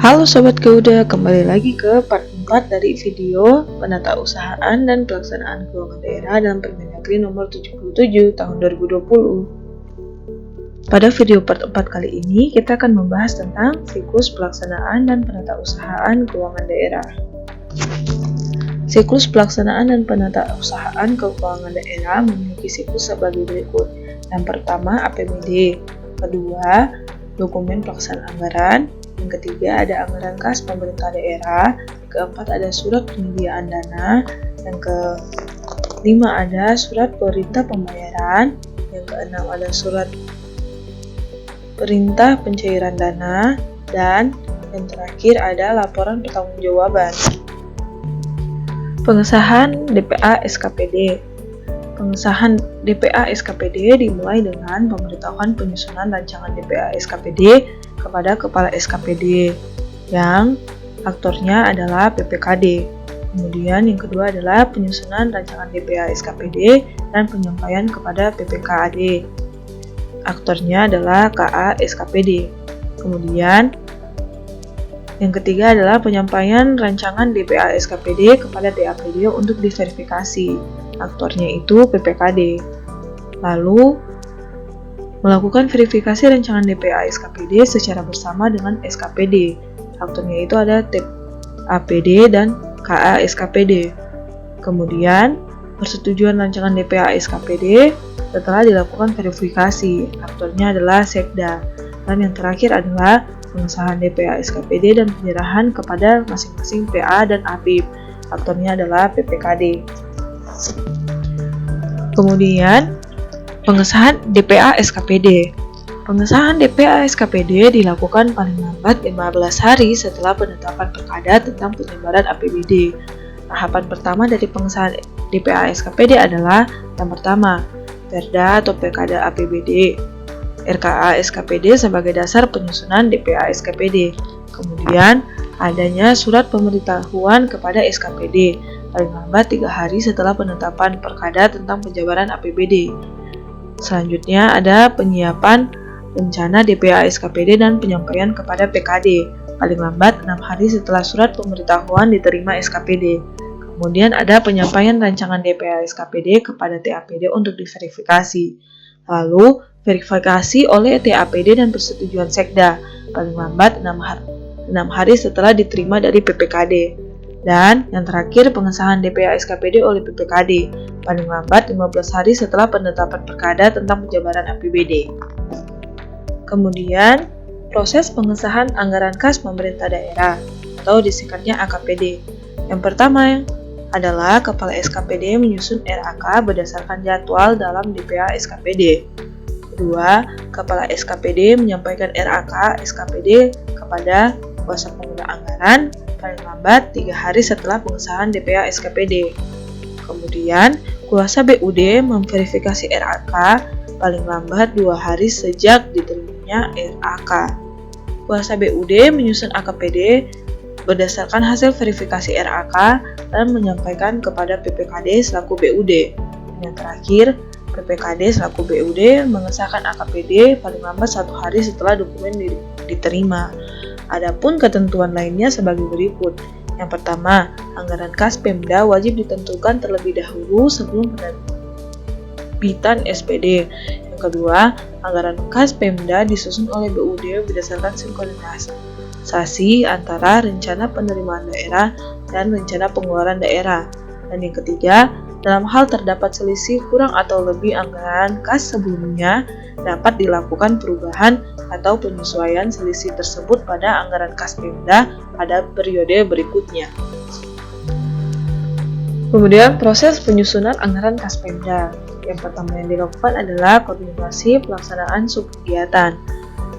Halo Sobat Gauda, kembali lagi ke part 4 dari video penatausahaan dan pelaksanaan keuangan daerah dalam Permendagri nomor 77 tahun 2020. Pada video part 4 kali ini, kita akan membahas tentang siklus pelaksanaan dan penatausahaan keuangan daerah. Siklus pelaksanaan dan penatausahaan keuangan daerah memiliki siklus sebagai berikut. Yang pertama, APBD. Kedua, dokumen pelaksanaan anggaran. Yang ketiga ada anggaran kas pemerintah daerah, keempat ada surat penyediaan dana, yang kelima ada surat perintah pembayaran, yang keenam ada surat perintah pencairan dana, dan yang terakhir ada laporan pertanggungjawaban. Pengesahan DPA SKPD. Pengesahan DPA SKPD dimulai dengan pemberitahuan penyusunan rancangan DPA SKPD kepada Kepala SKPD yang aktornya adalah PPKD. Kemudian yang kedua adalah penyusunan rancangan DPA SKPD dan penyampaian kepada PPKAD. Aktornya adalah KA SKPD. Kemudian yang ketiga adalah penyampaian rancangan DPA SKPD kepada DAPD untuk diverifikasi. Aktornya itu PPKD. Lalu melakukan verifikasi rancangan DPA SKPD secara bersama dengan SKPD. Aktornya itu ada TAPD dan KA SKPD. Kemudian, persetujuan rancangan DPA SKPD setelah dilakukan verifikasi. Aktornya adalah Sekda. Dan yang terakhir adalah pengesahan DPA SKPD dan penyerahan kepada masing-masing PA dan APIP. Aktornya adalah PPKD. Kemudian, pengesahan DPA SKPD. Pengesahan DPA SKPD dilakukan paling lambat 15 hari setelah penetapan Perkada tentang penyebaran APBD. Tahapan pertama dari pengesahan DPA SKPD adalah yang pertama, Perda atau Perkada APBD, RKA SKPD sebagai dasar penyusunan DPA SKPD. Kemudian, adanya surat pemberitahuan kepada SKPD paling lambat 3 hari setelah penetapan Perkada tentang penjabaran APBD. Selanjutnya ada penyiapan rencana DPA SKPD dan penyampaian kepada PKD paling lambat 6 hari setelah surat pemberitahuan diterima SKPD. Kemudian ada penyampaian rancangan DPA SKPD kepada TAPD untuk diverifikasi. Lalu verifikasi oleh TAPD dan persetujuan Sekda paling lambat 6 hari setelah diterima dari PPKD. Dan yang terakhir pengesahan DPA SKPD oleh PPKD paling lambat 15 hari setelah penetapan Perkada tentang penjabaran APBD. Kemudian proses pengesahan anggaran kas pemerintah daerah atau disingkatnya AKPD. Yang pertama adalah Kepala SKPD menyusun RAK berdasarkan jadwal dalam DPA SKPD. Kedua, Kepala SKPD menyampaikan RAK SKPD kepada kuasa pengguna anggaran paling lambat 3 hari setelah pengesahan DPA SKPD. Kemudian, kuasa BUD memverifikasi RAK paling lambat 2 hari sejak diterimanya RAK. Kuasa BUD menyusun AKPD berdasarkan hasil verifikasi RAK dan menyampaikan kepada PPKD selaku BUD. Yang terakhir, PPKD selaku BUD mengesahkan AKPD paling lambat 1 hari setelah dokumen diterima. Adapun ketentuan lainnya sebagai berikut. Yang pertama, anggaran kas Pemda wajib ditentukan terlebih dahulu sebelum penerbitan SPD. Yang kedua, anggaran kas Pemda disusun oleh BUD berdasarkan sinkronisasi antara rencana penerimaan daerah dan rencana pengeluaran daerah. Dan yang ketiga, dalam hal terdapat selisih kurang atau lebih anggaran kas sebelumnya, dapat dilakukan perubahan atau penyesuaian selisih tersebut pada anggaran kas Pemda pada periode berikutnya. Kemudian proses penyusunan anggaran kas Pemda. Yang pertama yang dilakukan adalah koordinasi pelaksanaan subkegiatan.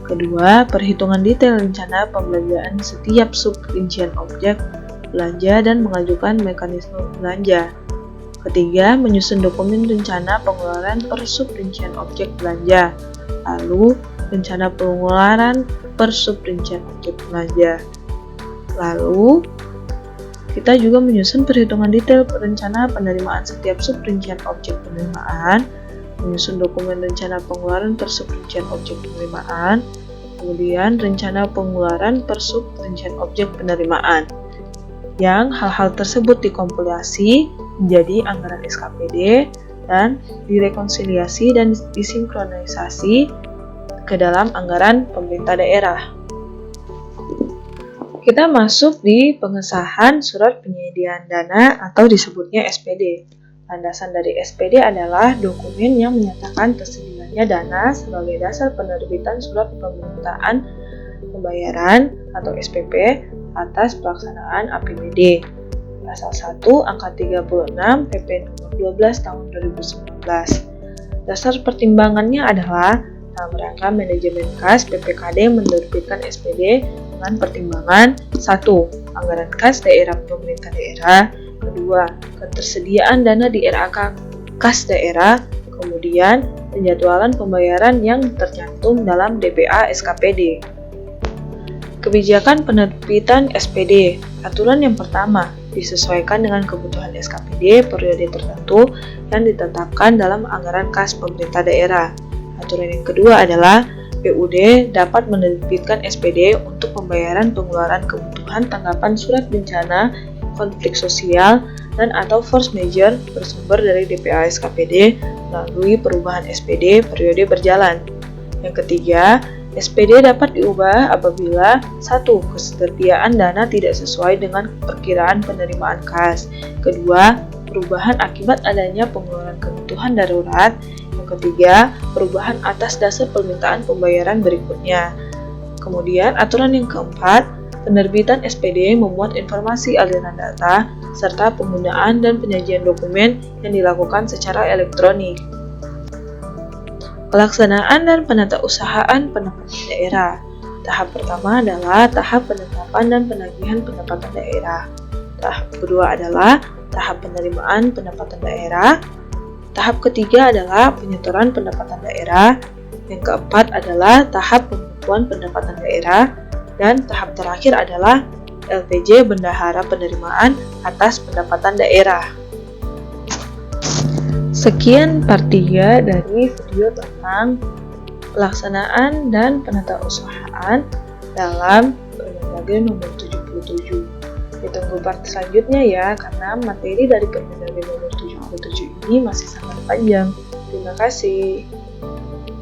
Kedua, perhitungan detail rencana pembelanjaan setiap sub-rincian objek belanja dan mengajukan mekanisme belanja. Ketiga, menyusun dokumen rencana pengeluaran per sub-rincian objek belanja. Lalu, rencana pengeluaran per sub-rincian objek belanja. Lalu, kita juga menyusun perhitungan detail rencana penerimaan setiap sub-rincian objek penerimaan, menyusun dokumen rencana pengeluaran per sub-rincian objek penerimaan, Kemudian rencana pengeluaran per sub rincian objek penerimaan, yang hal-hal tersebut dikompilasi menjadi anggaran SKPD dan direkonsiliasi dan disinkronisasi ke dalam anggaran pemerintah daerah. Kita masuk di pengesahan surat penyediaan dana atau disebutnya SPD. Landasan dari SPD adalah dokumen yang menyatakan tersedianya dana sebagai dasar penerbitan surat permintaan pembayaran atau SPP atas pelaksanaan APBD. Pasal 1 angka 36 PP nomor 12 tahun 2019. Dasar pertimbangannya adalah dalam rangka manajemen kas PPKD menerbitkan SPD dengan pertimbangan 1. Anggaran kas daerah pemerintah daerah, kedua, ketersediaan dana di RAK kas daerah, kemudian penjadwalan pembayaran yang tercantum dalam DPA SKPD. Kebijakan penerbitan SPD. Aturan yang pertama, disesuaikan dengan kebutuhan SKPD periode tertentu yang ditetapkan dalam anggaran kas pemerintah daerah. Aturan yang kedua adalah PUD dapat menerbitkan SPD untuk pembayaran pengeluaran kebutuhan tanggapan surat bencana, konflik sosial, dan atau force majeure bersumber dari DPA SKPD melalui perubahan SPD periode berjalan. Yang ketiga, SPD dapat diubah apabila 1. Kesetiaan dana tidak sesuai dengan perkiraan penerimaan kas. Kedua, perubahan akibat adanya pengeluaran kebutuhan darurat. Yang ketiga, perubahan atas dasar permintaan pembayaran berikutnya. Kemudian, aturan yang keempat, penerbitan SPD memuat informasi aliran data serta penggunaan dan penyajian dokumen yang dilakukan secara elektronik. Pelaksanaan dan penatausahaan pendapatan daerah. Tahap pertama adalah tahap penetapan dan penagihan pendapatan daerah. Tahap kedua adalah tahap penerimaan pendapatan daerah. Tahap ketiga adalah penyetoran pendapatan daerah. Yang keempat adalah tahap pemutuan pendapatan daerah. Dan tahap terakhir adalah LPJ Bendahara Penerimaan atas Pendapatan Daerah. Sekian part 3 dari video tentang pelaksanaan dan penatausahaan dalam Permendagri nomor 77. Ditunggu part selanjutnya ya, karena materi dari Permendagri nomor 77 ini masih sangat panjang. Terima kasih.